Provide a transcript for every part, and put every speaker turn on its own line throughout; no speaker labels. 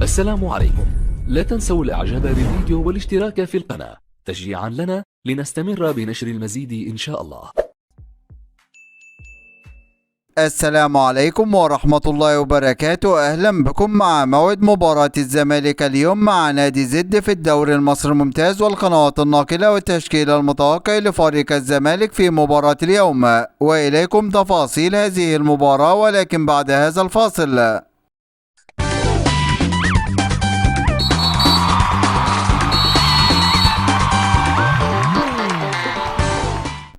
السلام عليكم. لا تنسوا الاعجاب بالفيديو والاشتراك في القناة تشجيعا لنا لنستمر بنشر المزيد ان شاء الله.
السلام عليكم ورحمة الله وبركاته. أهلا بكم مع موعد مباراة الزمالك اليوم مع نادي زد في الدوري المصري الممتاز والقنوات الناقلة والتشكيل المتوقع لفريق الزمالك في مباراة اليوم، وإليكم تفاصيل هذه المباراة ولكن بعد هذا الفاصل.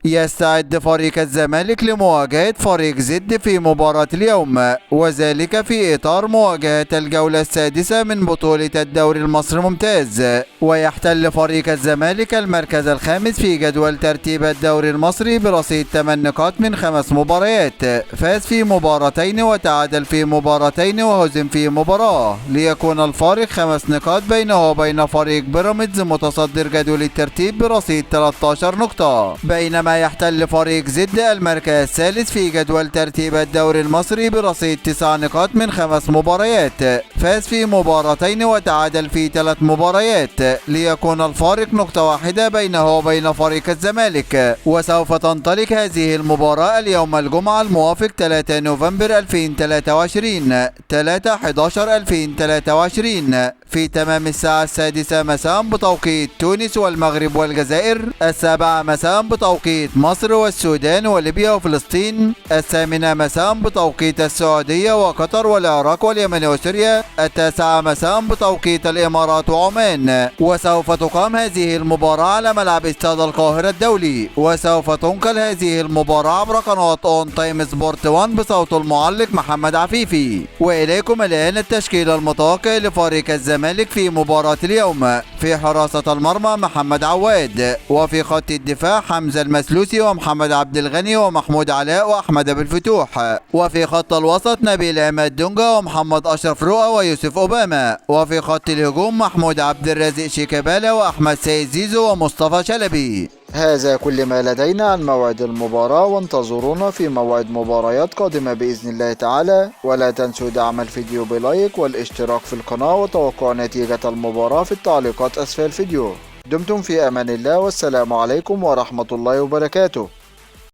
يستعد فريق الزمالك لمواجهة فريق زد في مباراة اليوم، وذلك في إطار مواجهة الجولة السادسة من بطولة الدوري المصري الممتاز. ويحتل فريق الزمالك المركز الخامس في جدول ترتيب الدوري المصري برصيد 8 نقاط من 5 مباريات، فاز في مباراتين وتعادل في مباراتين وهزم في مباراة، ليكون الفارق 5 نقاط بينه وبين فريق بيراميدز متصدر جدول الترتيب برصيد 13 نقطة. بينما يحتل فريق زد المركز الثالث في جدول ترتيب الدوري المصري برصيد 9 نقاط من 5 مباريات، فاز في مباراتين وتعادل في 3 مباريات، ليكون الفارق نقطة واحدة بينه وبين فريق الزمالك. وسوف تنطلق هذه المباراة اليوم الجمعة الموافق 3 نوفمبر 2023 3/11/2023 في تمام الساعة السادسة مساء بتوقيت تونس والمغرب والجزائر، 7 مساء بتوقيت مصر والسودان وليبيا وفلسطين، 8 مساء بتوقيت السعودية وقطر والعراق واليمن وسوريا، 9 مساء بتوقيت الإمارات وعمان. وسوف تقام هذه المباراة على ملعب استاد القاهرة الدولي، وسوف تنقل هذه المباراة عبر قناة اون تايم سبورت 1 بصوت المعلق محمد عفيفي. وإليكم الآن التشكيل المتوقع لفريق الزمالك في مباراة اليوم. في حراسة المرمى محمد عواد، وفي خط الدفاع حمزة المسلوسي ومحمد عبد الغني ومحمود علاء وأحمد أبو الفتوح، وفي خط الوسط نبيل عماد دونجا ومحمد أشرف رؤى ويوسف أوباما، وفي خط الهجوم محمود عبد الرازق شيكابالا وأحمد سيد زيزو ومصطفى شلبي. هذا كل ما لدينا عن موعد المباراة، وانتظرونا في موعد مباريات قادمة بإذن الله تعالى. ولا تنسوا دعم الفيديو بلايك والاشتراك في القناة وتوقع نتيجة المباراة في التعليقات أسفل الفيديو. دمتم في أمان الله، والسلام عليكم ورحمة الله وبركاته.